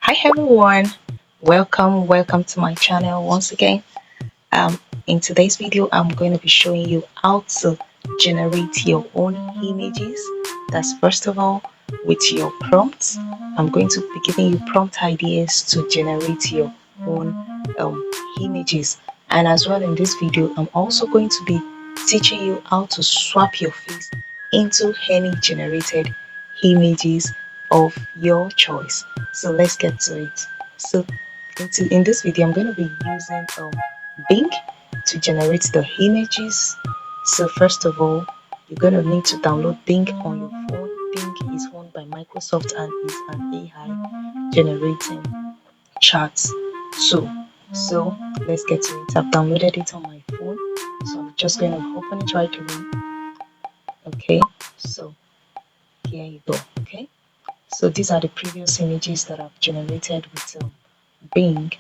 Hi everyone, welcome to my channel once again. In today's video, I'm going to be showing you how to generate your own images. That's first of all with your prompts. I'm going to be giving you prompt ideas to generate your own images. And as well in this video, I'm also going to be teaching you how to swap your face into any generated images of your choice. So let's get to it. So in this video, I'm going to be using Bing to generate the images. So first of all, you're going to need to download Bing on your phone. Bing is owned by Microsoft and is an AI generating charts. So let's get to it. I've downloaded it on my phone, so I'm just going to open it right away. Okay, so here you go. Okay, so these are the previous images that I've generated with Bing.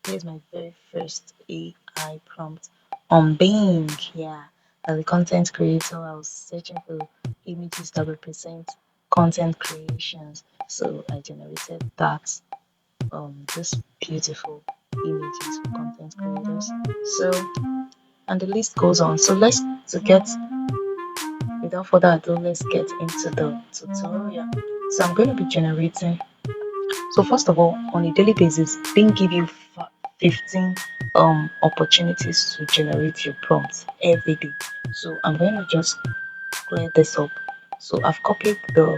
Here's my very first AI prompt on Bing. Yeah, as a content creator, I was searching for images that represent content creations. So I generated that this beautiful images for content creators. So and the list goes on. So let's to get without further ado, let's get into the tutorial. So I'm going to be generating. So first of all, on a daily basis, Bing give you 15 opportunities to generate your prompts every day. So I'm going to just clear this up. So I've copied the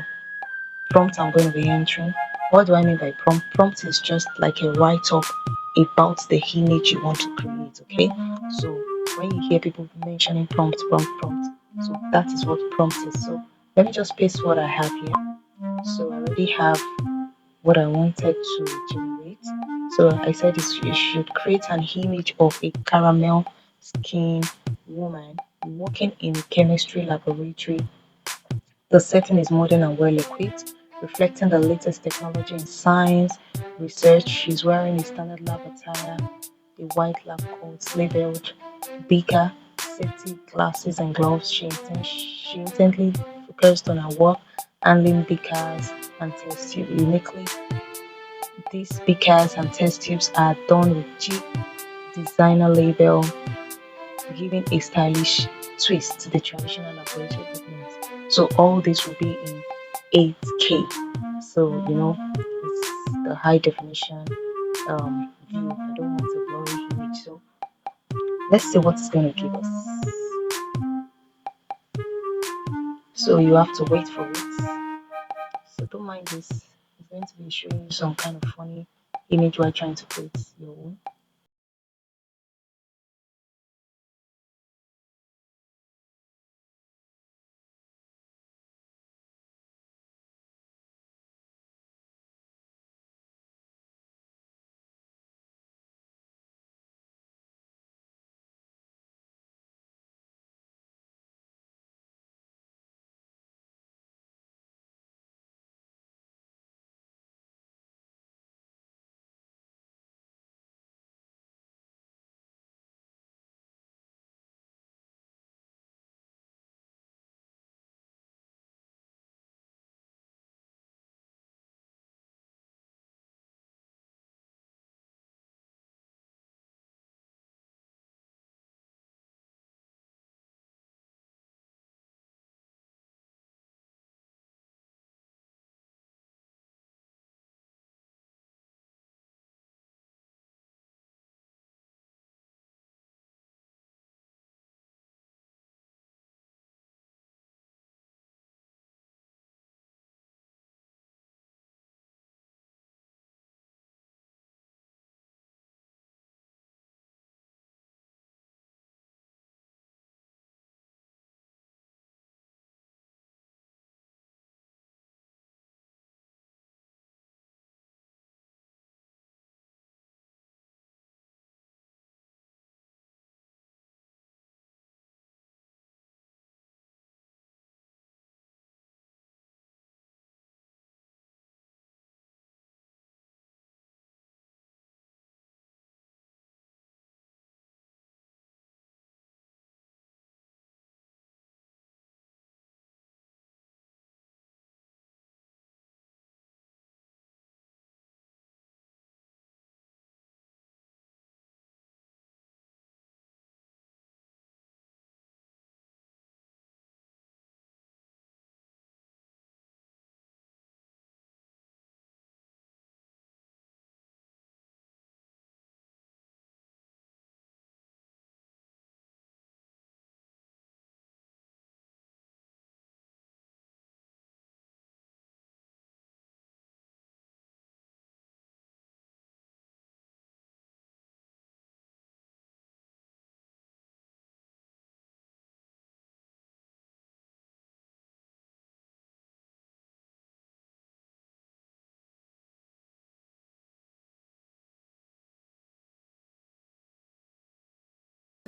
prompt I'm going to be entering. What do I mean by prompt? Prompt is just like a write-up about the image you want to create. Okay, so when you hear people mentioning prompt, so that is what prompt is. So let me just paste what I have here. So I already have what I wanted to generate. So I said it should create an image of a caramel skin woman working in a chemistry laboratory. The setting is modern and well equipped, reflecting the latest technology in science, research. She's wearing a standard lab attire, a white lab coat, labeled beaker, safety glasses and gloves. She intently focused on her work, handling beakers and test tubes. Uniquely, these beakers and test tubes are done with cheap designer label, giving a stylish twist to the traditional laboratory equipment. So all this will be in 8K. So it's the high definition view. I don't want a blurry image. So let's see what it's going to give us. So you have to wait for it. So don't mind this. It's going to be showing you some kind of funny image while trying to create your own.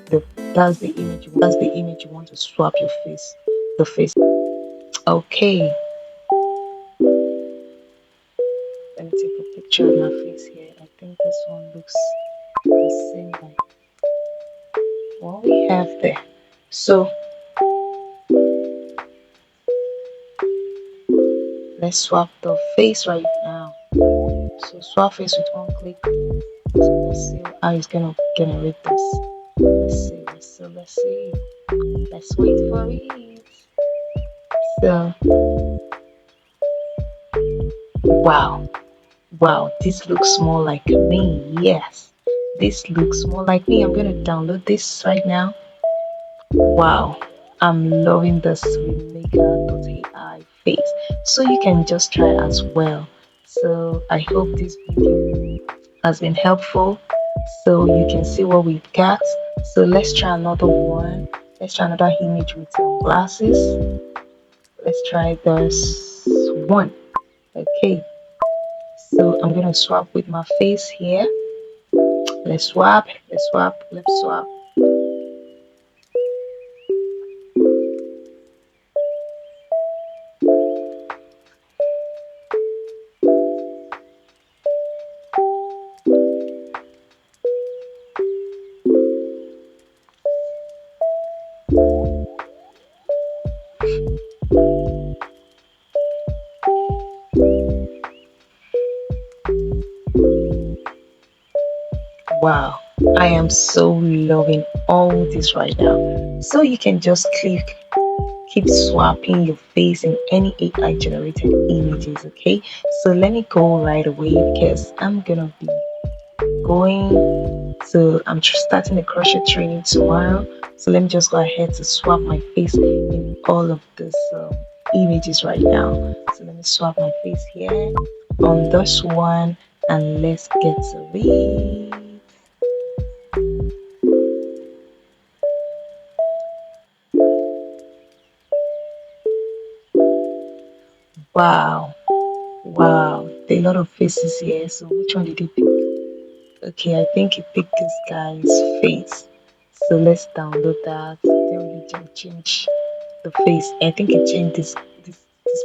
The that's the image you want to swap your face. The face. Okay, let me take a picture of my face here. I think this one looks the same like what we have there. So let's swap the face right now. So swap face with one click. So let's see how it's gonna generate this. Let's see. Let's wait for it. So wow, wow, this looks more like me. Yes, this looks more like me. I'm gonna download this right now. Wow, I'm loving this remaker.ai face. So you can just try as well. So I hope this video has been helpful. So you can see what we've got. So let's try another one. Let's try another image with some glasses. Let's try this one. Okay, so I'm gonna swap with my face here. Let's swap. Wow, I am so loving all this right now. So you can just keep swapping your face in any AI generated images, okay? So let me go right away because I'm gonna be going to, starting a crochet training tomorrow. So let me just go ahead to swap my face in all of these images right now. So let me swap my face here on this one and let's get to it. Wow, wow, there are a lot of faces here. So which one did he pick? Okay, I think he picked this guy's face. So let's download that. They really didn't change the face. I think it changed this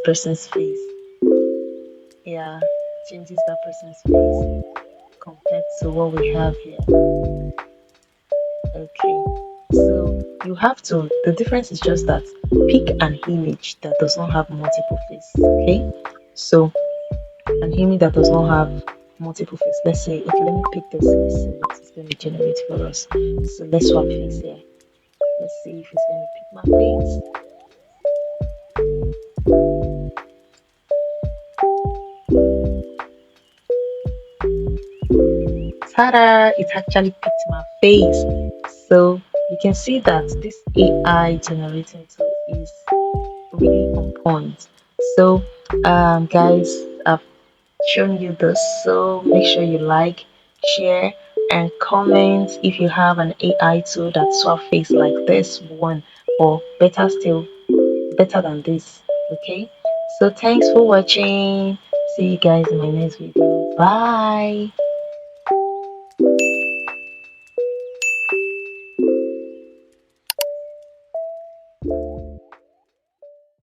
person's face. Yeah, changes that person's face compared to what we have here. Okay, so you have to. The difference is just that pick an image that does not have multiple faces. Okay, so an image that does not have multiple faces. Let's say, okay, let me pick this. Let's see what it's going to generate for us. So let's swap face here. Let's see if it's going to pick my face. Ta-da! It actually picked my face. So you can see that this AI generating tool is really on point. So guys, I've shown you this. So make sure you like, share, and comment if you have an AI tool that swap face like this one, or better still, better than this. Okay. So thanks for watching. See you guys in my next video. Bye.